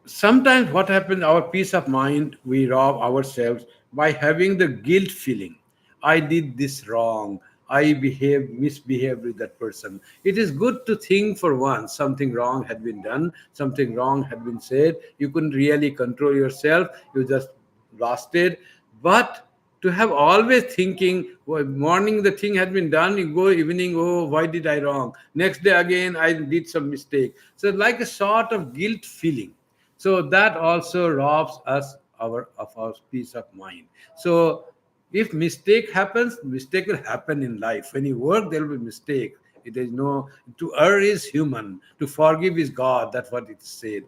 Sometimes what happens, our peace of mind, we rob ourselves by having the guilt feeling. I did this wrong. I misbehaved with that person. It is good to think for once something wrong had been done, something wrong had been said. You couldn't really control yourself. You just lost it. But to have always thinking, well, morning the thing had been done, you go evening, oh, why did I wrong? Next day again, I did some mistake. So like a sort of guilt feeling. So that also robs us of our peace of mind. So if mistake happens, mistake will happen in life. When you work, there will be mistake. It is no, to err is human, to forgive is God. That's what it said.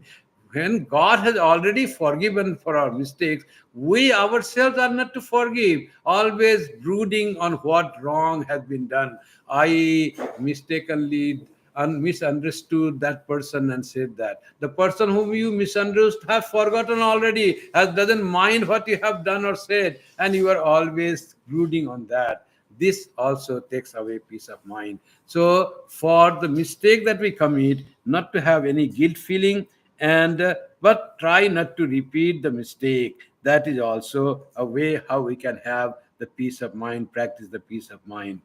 when God has already forgiven for our mistakes, we ourselves are not to forgive, always brooding on what wrong has been done. I mistakenly misunderstood that person and said that. The person whom you misunderstood have forgotten already, has doesn't mind what you have done or said, and you are always brooding on that. This also takes away peace of mind. So for the mistake that we commit, not to have any guilt feeling, and but try not to repeat the mistake. That is also a way how we can have the peace of mind, practice the peace of mind.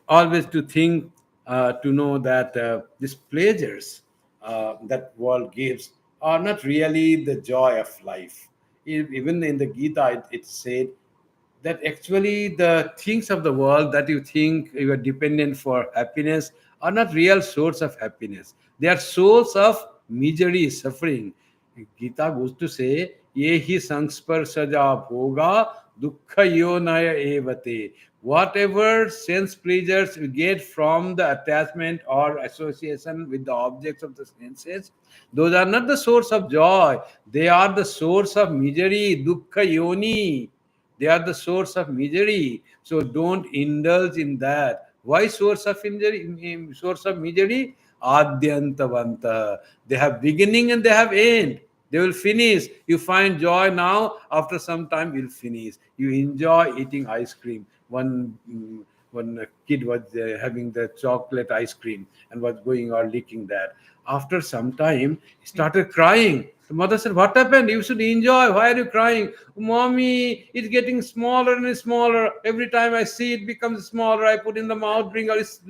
Always to think, to know that these pleasures that world gives are not really the joy of life. Even in the Gita, it said that actually the things of the world that you think you are dependent for happiness are not real source of happiness. They are source of misery, suffering. Gita goes to say, ye hi sangsparsaja bhoga dukkha yonaya evate. Whatever sense pleasures we get from the attachment or association with the objects of the senses, those are not the source of joy. They are the source of misery, dukkha yoni. They are the source of misery. So don't indulge in that. Why source of injury? Source of misery? Adyantavanta. They have beginning and they have end. They will finish. You find joy now. After some time, you'll finish. You enjoy eating ice cream. One kid was having the chocolate ice cream and was going or licking that. After some time, he started crying. The mother said, "What happened? You should enjoy. Why are you crying?" "Mommy, it's getting smaller and smaller. Every time I see it becomes smaller. I put in the mouth, bring out it's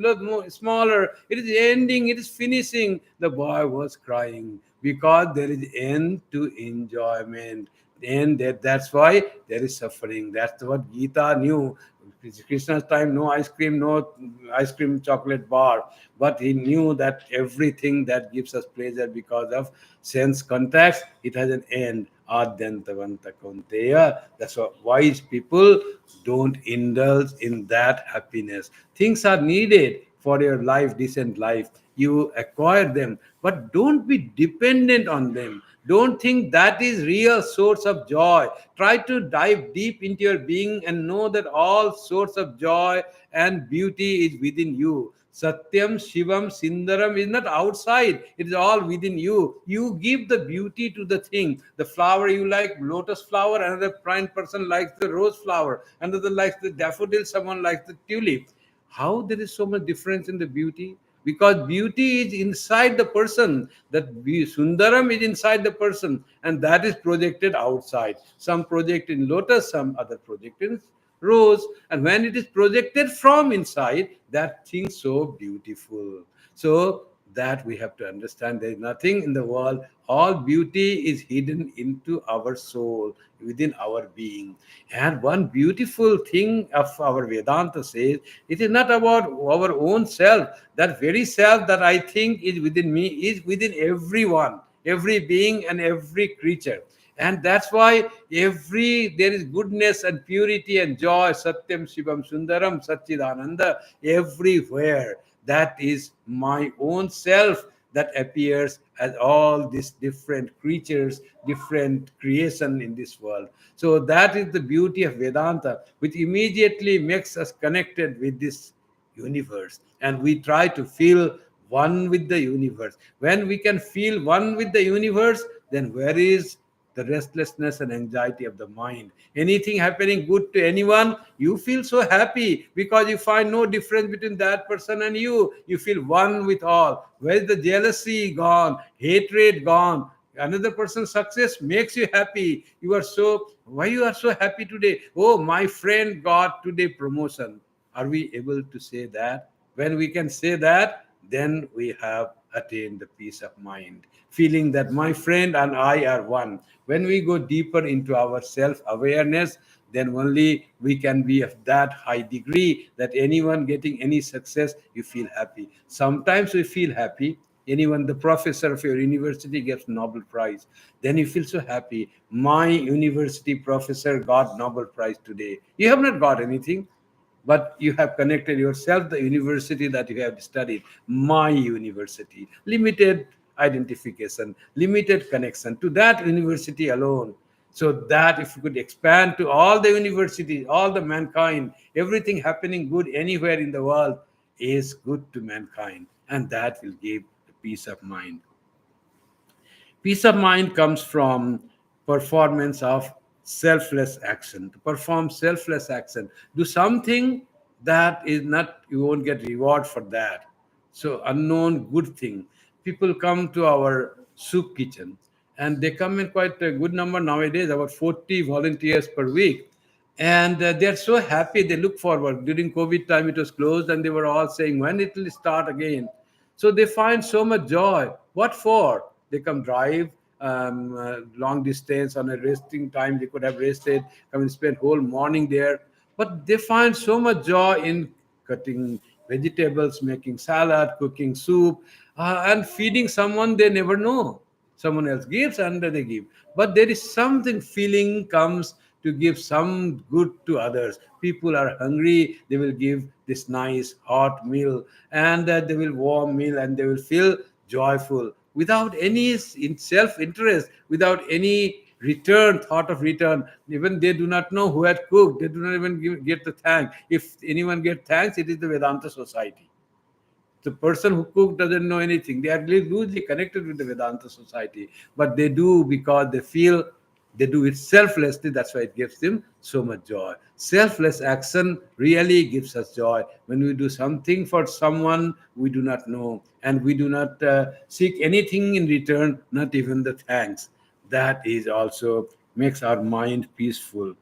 smaller. It is ending. It is finishing." The boy was crying because there is end to enjoyment. And that's why there is suffering. That's what Gita knew. Krishna's time, no ice cream, no ice cream chocolate bar. But he knew that everything that gives us pleasure because of sense contacts, it has an end. Adyantavanta Kaunteya. That's why wise people don't indulge in that happiness. Things are needed for your life, decent life. You acquire them, but don't be dependent on them. Don't think that is real source of joy. Try to dive deep into your being and know that all source of joy and beauty is within you. Satyam, Shivam, Sindaram is not outside. It is all within you. You give the beauty to the thing. The flower you like, lotus flower. Another person likes the rose flower. Another likes the daffodil. Someone likes the tulip. How there is so much difference in the beauty? Because beauty is inside the person. That Sundaram is inside the person, and that is projected outside. Some project in lotus, some other project in rose, and when it is projected from inside, that thing so beautiful. So that we have to understand, there is nothing in the world. All beauty is hidden into our soul, within our being. And one beautiful thing of our Vedanta says, it is not about our own self. That very self that I think is within me is within everyone, every being and every creature. And that's why there is goodness and purity and joy, Satyam, Shivam, Sundaram, Satchidananda, everywhere. That is my own self that appears as all these different creatures, different creation in this world. So that is the beauty of Vedanta, which immediately makes us connected with this universe. And we try to feel one with the universe. When we can feel one with the universe, then where is the restlessness and anxiety of the mind? Anything happening good to anyone, you feel so happy because you find no difference between that person and you. You feel one with all. Where is the jealousy gone? Hatred gone? Another person's success makes you happy. Why you are so happy today? Oh, my friend got today promotion. Are we able to say that? When we can say that, then we have attained the peace of mind, feeling that my friend and I are one. When we go deeper into our self-awareness, then only we can be of that high degree that anyone getting any success, you feel happy. Sometimes we feel happy. Anyone, the professor of your university gets Nobel Prize, then you feel so happy. My university professor got Nobel Prize today. You have not got anything, but you have connected yourself, the university that you have studied, my university, limited identification, limited connection to that university alone. So that if we could expand to all the universities, all the mankind, everything happening good anywhere in the world is good to mankind, and that will give peace of mind. Peace of mind comes from performance of selfless action. To perform selfless action, do something that is not, you won't get reward for that. So unknown good thing. People come to our soup kitchen, and they come in quite a good number nowadays, about 40 volunteers per week. And they're so happy, they look forward. During COVID time it was closed, and they were all saying when it will start again. So they find so much joy. What for? They come drive long distance on a resting time. They could have rested, come and spend whole morning there. But they find so much joy in cutting vegetables, making salad, cooking soup, and feeding someone they never know. Someone else gives and they give. But there is something feeling comes to give some good to others. People are hungry, they will give this nice hot meal, and they will warm meal, and they will feel joyful without any self-interest, without any return, thought of return. Even they do not know who had cooked, they do not even get the thanks. If anyone get thanks, it is the Vedanta society. The person who cooked doesn't know anything. They are loosely connected with the Vedanta society, but they do because they feel they do it selflessly. That's why it gives them so much joy. Selfless action really gives us joy. When we do something for someone we do not know, and we do not seek anything in return, not even the thanks, that is also makes our mind peaceful.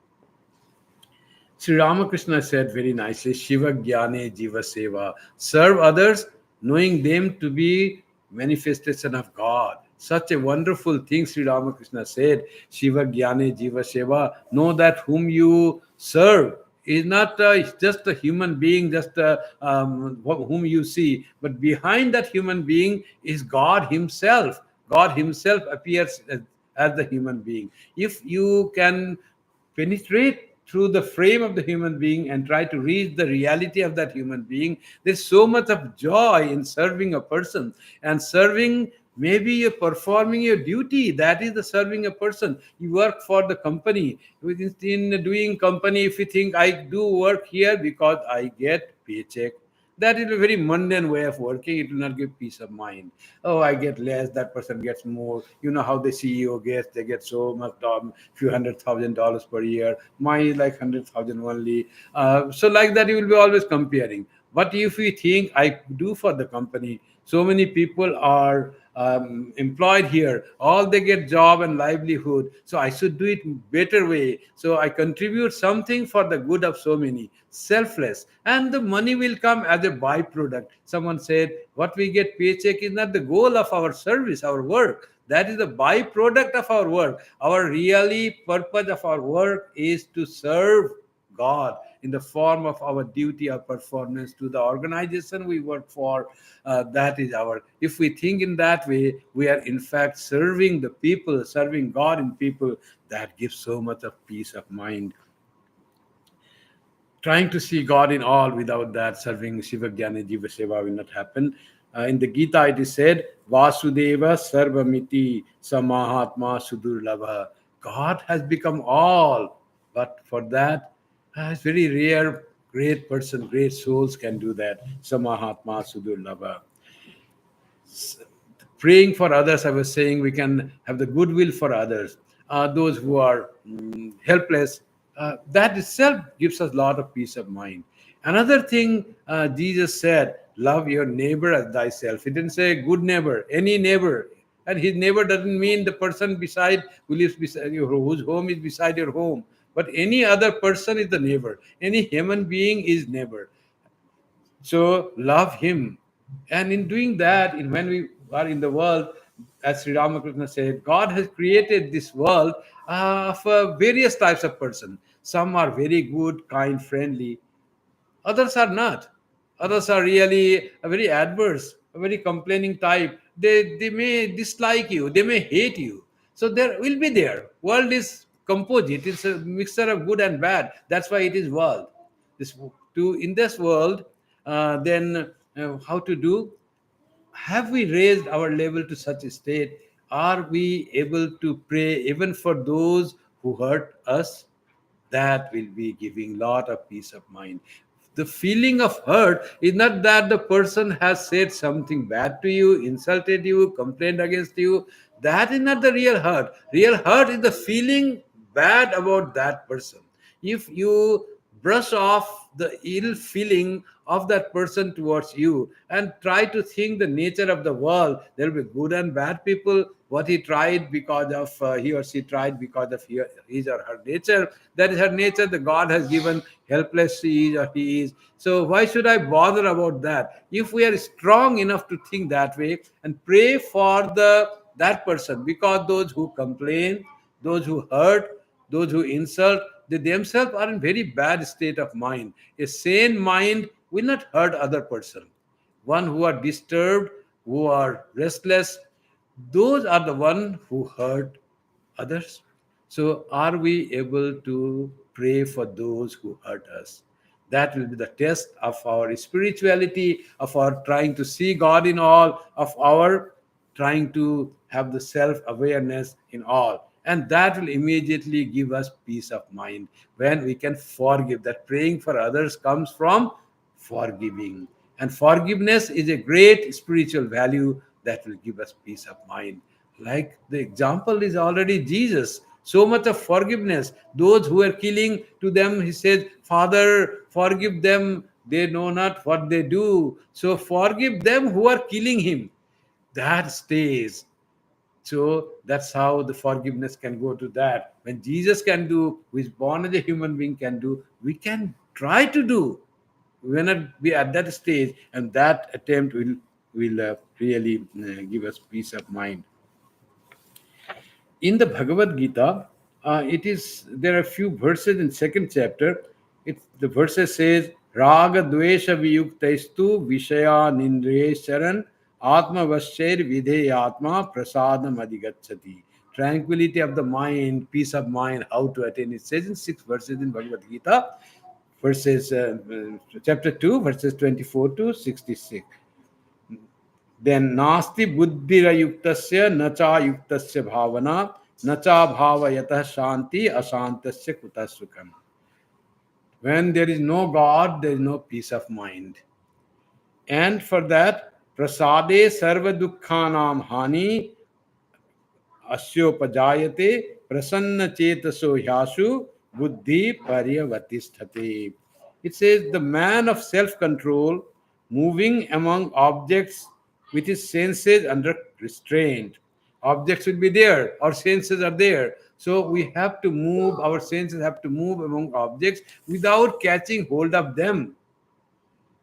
Sri Ramakrishna said very nicely, Shiva Jnane Jiva Seva. Serve others, knowing them to be manifestation of God. Such a wonderful thing Sri Ramakrishna said. Shiva Jnane Jiva Seva. Know that whom you serve is not just a human being, just whom you see, but behind that human being is God Himself. God Himself appears as the human being. If you can penetrate through the frame of the human being and try to reach the reality of that human being, there's so much of joy in serving a person. And serving, maybe you're performing your duty, that is the serving a person. You work for the company. In doing company, if you think I do work here because I get paycheck, that is a very mundane way of working. It will not give peace of mind. Oh, I get less, that person gets more. You know how the CEO gets, they get so much, few $100,000 per year. Mine is like 100,000 only. So like that, you will be always comparing. But if you think I do for the company, so many people are employed here, all they get job and livelihood, so I should do it better way, so I contribute something for the good of so many, selfless, and the money will come as a byproduct. Someone said what we get paycheck is not the goal of our service, our work. That is the byproduct of our work. Our really purpose of our work is to serve God in the form of our duty or performance to the organization we work for. That is our, if we think in that way, we are in fact serving the people, serving God in people. That gives so much of peace of mind. Trying to see God in all, without that, serving Shiva Jnana Jiva Seva will not happen. In the Gita, it is said, Vasudeva Sarvamiti Samahatma Sudurlabha. God has become all, but for that, it's very rare, great person, great souls can do that. Samahatma Sudurlabha. Praying for others, I was saying, we can have the goodwill for others. Those who are helpless, that itself gives us a lot of peace of mind. Another thing Jesus said, love your neighbor as thyself. He didn't say good neighbor, any neighbor. And his neighbor doesn't mean the person beside who lives beside you, whose home is beside your home. But any other person is the neighbor. Any human being is neighbor. So love him. And in doing that, when we are in the world, as Sri Ramakrishna said, God has created this world for various types of person. Some are very good, kind, friendly. Others are not. Others are really very adverse, a very complaining type. They may dislike you, they may hate you. So there will be there. World is composite. It's a mixture of good and bad. That's why it is world. In this world, then how to do? have we raised our level to such a state? Are we able to pray even for those who hurt us? That will be giving lot of peace of mind. The feeling of hurt is not that the person has said something bad to you, insulted you, complained against you. That is not the real hurt. Real hurt is the feeling bad about that person. If you brush off the ill feeling of that person towards you and try to think the nature of the world, there will be good and bad people. What he tried because of he or she tried because of his or her nature, that is her nature. The God has given, helpless she is or he is. So why should I bother about that? If we are strong enough to think that way and pray for that person, because those who complain, those who hurt, those who insult, they themselves are in very bad state of mind. A sane mind will not hurt other person. One who are disturbed, who are restless, those are the one who hurt others. So are we able to pray for those who hurt us? That will be the test of our spirituality, of our trying to see God in all, of our trying to have the self-awareness in all. And that will immediately give us peace of mind when we can forgive. That praying for others comes from forgiving. And forgiveness is a great spiritual value that will give us peace of mind. Like the example is already Jesus. So much of forgiveness. Those who are killing, to them he says, Father, forgive them. They know not what they do. So forgive them who are killing him. That stays. So that's how the forgiveness can go to that. When Jesus can do, who is born as a human being can do, we can try to do. We will not be at that stage, and that attempt will really give us peace of mind. In the Bhagavad Gita, it is there are a few verses in second chapter. The verses says Raga Dvesha Viyuktaistu Vishaya Nindresharan Atma Vasher Vidheyatma Prasadam Adhigachati. Tranquility of the mind, peace of mind, how to attain. It says in 6 verses in Bhagavad Gita, verses chapter 2, verses 24 to 66. Then nasti buddhira yuktasya nacha yuktasya bhavana nacha bhavayatah shanti asantasya kuta sukham. When there is no God, there is no peace of mind. And for that, prasade sarva dukkhanam hani asyopajayate prasanna chetaso hyashu buddhi paryavatishthate. It says the man of self-control moving among objects with his senses under restraint. Objects will be there, our senses are there. So we have to move, our senses have to move among objects without catching hold of them.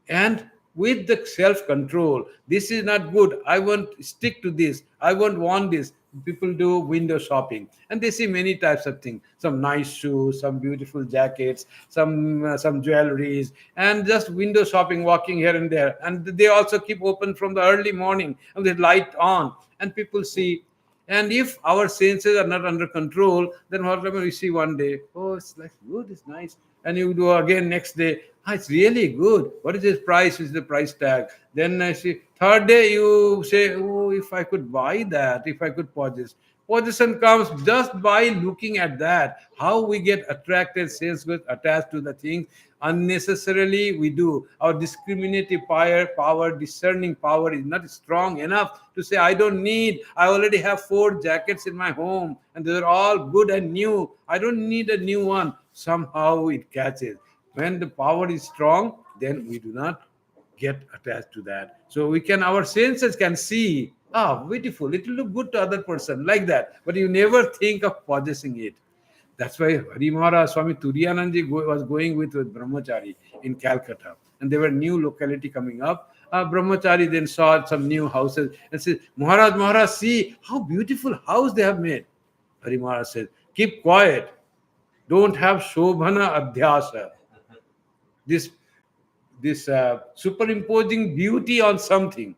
And with the self-control, this is not good, I won't stick to this, I won't want this. People do window shopping and they see many types of things, some nice shoes, some beautiful jackets, some jewelries, and just window shopping, walking here and there. And they also keep open from the early morning and the light on, and people see. And if our senses are not under control, then whatever we see one day, oh, it's like good, it's nice. And you do again next day, it's really good. What is this price? Is the price tag? Then I see third day you say, oh, if I could buy that, if I could possess. Possession comes just by looking at that. How we get attracted, sense gets attached to the things unnecessarily. We do. Our discriminative power, discerning power is not strong enough to say, I don't need. I already have 4 jackets in my home, and they're all good and new. I don't need a new one. Somehow it catches. When the power is strong, then we do not get attached to that. So our senses can see, beautiful, it will look good to other person, like that. But you never think of possessing it. That's why Harimara Swami Turiyananji was going with Brahmachari in Calcutta. And there were new locality coming up. Brahmachari then saw some new houses and said, Maharaj, see how beautiful house they have made. Harimara said, keep quiet. Don't have Shobhana Adhyasa. This superimposing beauty on something.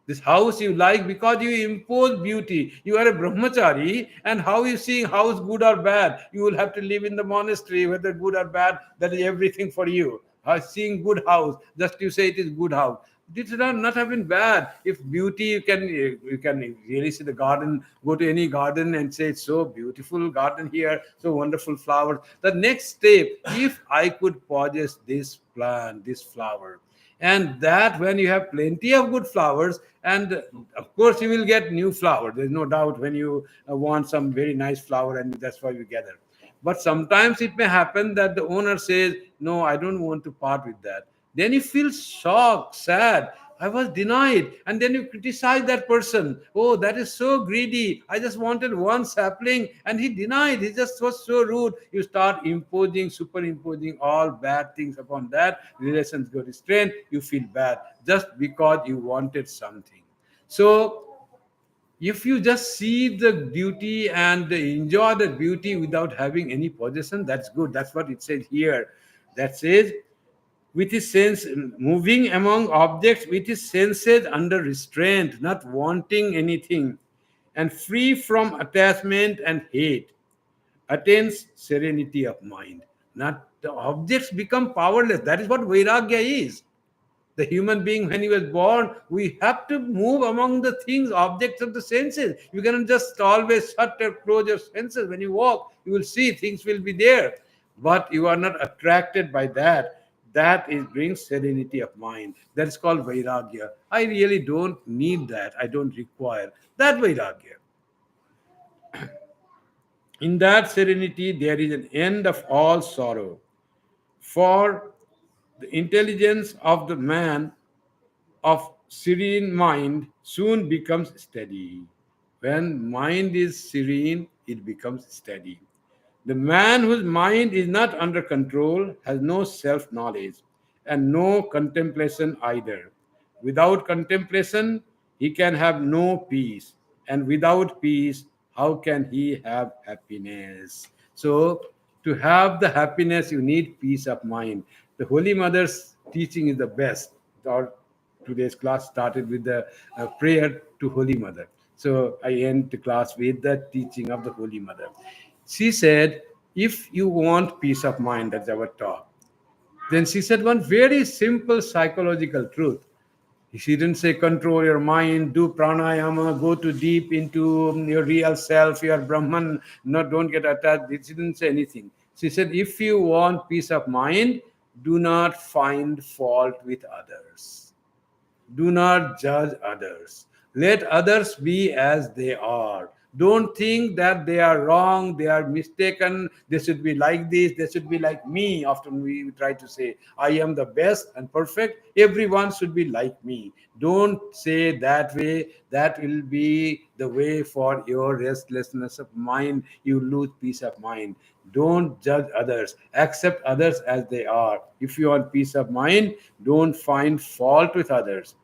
This house you like because you impose beauty. You are a brahmachari, and how you seeing house good or bad? You will have to live in the monastery, whether good or bad, that is everything for you. Seeing good house, just you say it is good house. It would not have been bad. If beauty, you can really see the garden. Go to any garden and say, it's so beautiful garden here, so wonderful flowers. The next step, if I could possess this plant, this flower, and that when you have plenty of good flowers, and of course you will get new flower. There's no doubt when you want some very nice flower, and that's why you gather. But sometimes it may happen that the owner says, no, I don't want to part with that. Then you feel shocked, sad. I was denied. And then you criticize that person. Oh, that is so greedy. I just wanted one sapling and he denied. He just was so rude. You start imposing, superimposing all bad things upon that. Relations go strained. You feel bad just because you wanted something. So if you just see the beauty and enjoy the beauty without having any possession, that's good. That's what it says here. That says, with his sense, moving among objects with his senses under restraint, not wanting anything, and free from attachment and hate, attains serenity of mind. Not the objects become powerless. That is what Vairagya is. The human being, when he was born, we have to move among the things, objects of the senses. You cannot just always shut or close your senses. When you walk, you will see things will be there, but you are not attracted by that. That is brings serenity of mind. That is called Vairagya. I really don't need that. I don't require that Vairagya. In that serenity, there is an end of all sorrow. For the intelligence of the man of serene mind soon becomes steady. When mind is serene, it becomes steady. The man whose mind is not under control has no self knowledge and no contemplation either. Without contemplation, he can have no peace. And without peace, how can he have happiness? So, to have the happiness, you need peace of mind. The Holy Mother's teaching is the best. Our today's class started with the prayer to Holy Mother. So, I end the class with the teaching of the Holy Mother. She said, if you want peace of mind, that's our talk. Then she said one very simple psychological truth. She didn't say control your mind, do pranayama, go too deep into your real self, your Brahman, not don't get attached. She didn't say anything. She said, if you want peace of mind, do not find fault with others. Do not judge others. Let others be as they are. Don't think that they are wrong, they are mistaken, they should be like this, they should be like me. Often we try to say, I am the best and perfect, everyone should be like me. Don't say that way. That will be the way for your restlessness of mind. You lose peace of mind. Don't judge others. Accept others as they are. If you want peace of mind, don't find fault with others.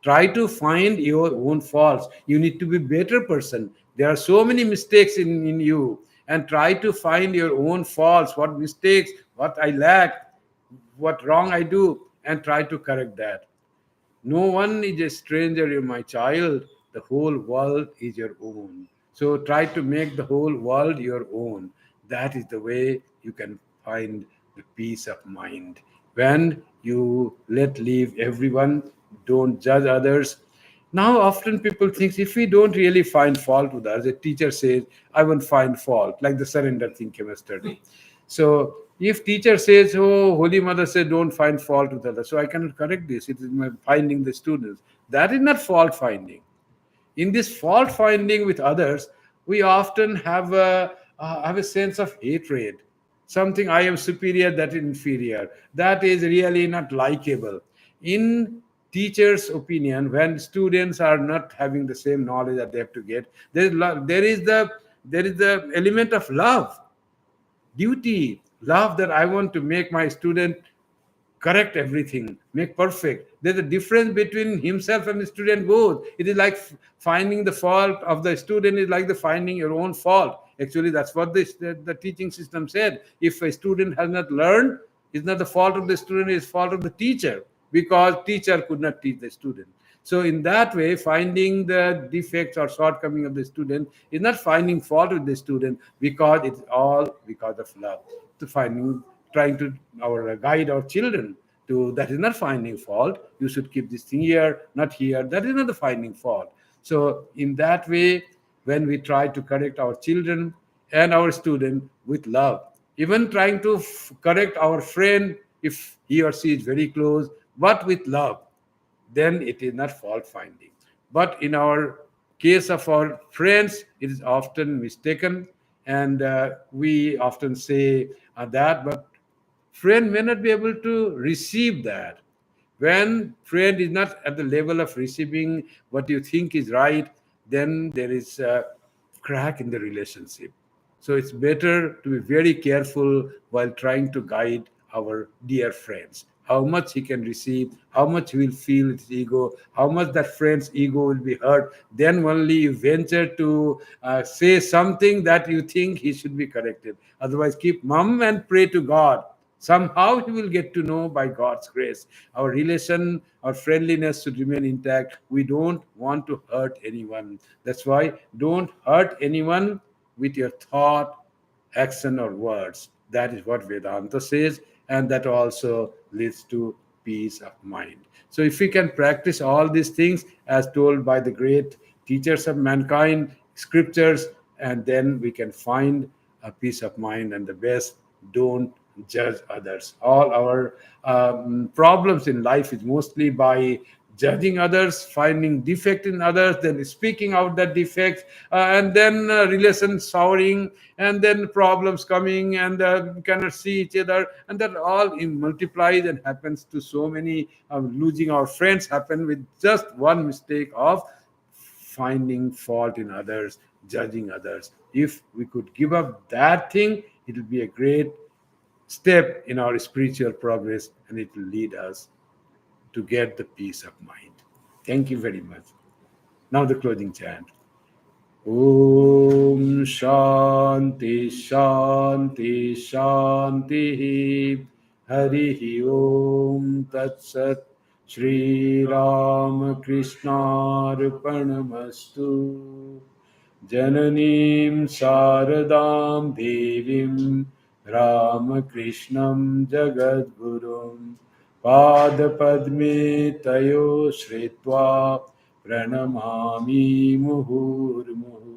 Try to find your own faults. You need to be a better person. There are so many mistakes in you, and try to find your own faults, what mistakes, what I lack, what wrong I do, and try to correct that. No one is a stranger, you're my child. The whole world is your own. So try to make the whole world your own. That is the way you can find the peace of mind. When you let leave everyone, don't judge others. Now, often people think if we don't really find fault with others, a teacher says, I won't find fault, like the surrender thing came yesterday. So if teacher says, oh, Holy Mother said, don't find fault with others, so I cannot correct this. It is my finding the students. That is not fault finding. In this fault finding with others, we often have a sense of hatred. Something I am superior, that is inferior. That is really not likable. In teacher's opinion, when students are not having the same knowledge that they have to get, there is the element of love, duty, love, that I want to make my student correct everything, make perfect. There's a difference between himself and the student both. It is like finding the fault of the student is like the finding your own fault. Actually, that's what the teaching system said. If a student has not learned, it's not the fault of the student, it's fault of the teacher, because teacher could not teach the student. So in that way, finding the defects or shortcoming of the student is not finding fault with the student, because it's all because of love. To finding, trying to guide our children, that is not finding fault. You should keep this thing here, not here. That is not the finding fault. So in that way, when we try to correct our children and our student with love, even trying to correct our friend if he or she is very close, but with love, then it is not fault finding. But in our case of our friends, it is often mistaken, and we often say that, but friend may not be able to receive that. When friend is not at the level of receiving what you think is right, then there is a crack in the relationship. So it's better to be very careful while trying to guide our dear friends. How much he can receive, how much he will feel his ego, how much that friend's ego will be hurt. Then only you venture to say something that you think he should be corrected. Otherwise, keep mum and pray to God. Somehow he will get to know by God's grace. Our relation, our friendliness should remain intact. We don't want to hurt anyone. That's why don't hurt anyone with your thought, action, or words. That is what Vedanta says, and that also leads to peace of mind. So if we can practice all these things as told by the great teachers of mankind, scriptures, and then we can find a peace of mind. And the best, don't judge others. All our problems in life is mostly by judging others, finding defect in others, then speaking out that defects, and then relations souring, and then problems coming, and cannot see each other, and that all multiplies and happens to so many. Losing our friends happen with just one mistake of finding fault in others, judging others. If we could give up that thing, it will be a great step in our spiritual progress, and it will lead us to get the peace of mind. Thank you very much. Now the closing chant. Om Shanti Shanti Shanti Hari Om Tat Sat Shri Ram Krishna Arpanamastu Jananim Sharadam Devim Ramakrishnam Jagadgurum Padapadme Tayo Shritva Pranamami Muhurmuhu